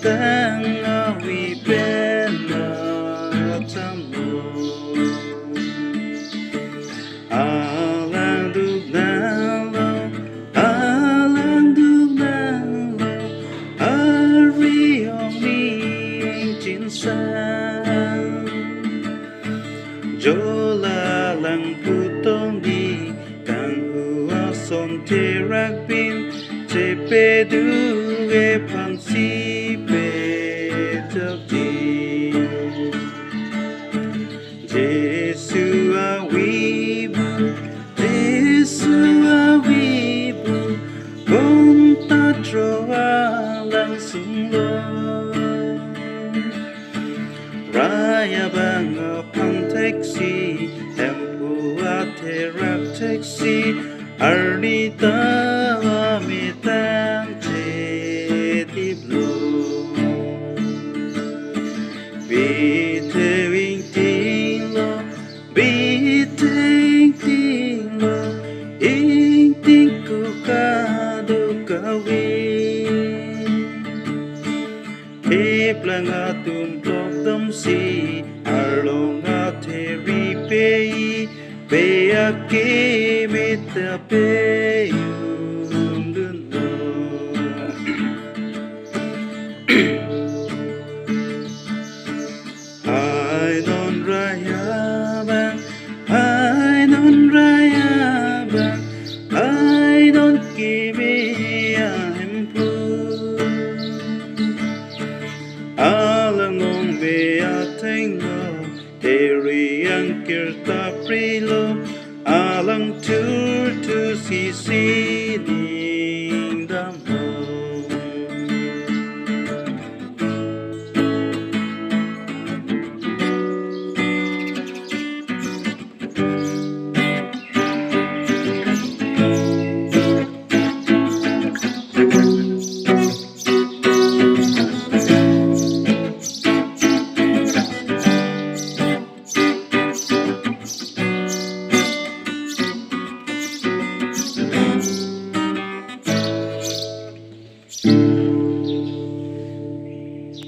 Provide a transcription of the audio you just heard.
tang awi pena tamu alang du nalo ari ong chin sang jola lang putong di kang hua son te rakbin che pe du e pang si pe tab di Jesu a wibu con ta troa lang sung lo Raya bang a pang taxi tempo a te rap taxi Arnita mi tang che di blu Bi te wing ting lo Bi ting ting lo Ing ting ku ka do ka wing Hip lang a tum plok tâm si Arlong a te ri pei Pe a ke me ta pe yun dun no I don't raya bang I don't give me a hempu Alang ngong me a teng lo Teri ang kirta prilo Alang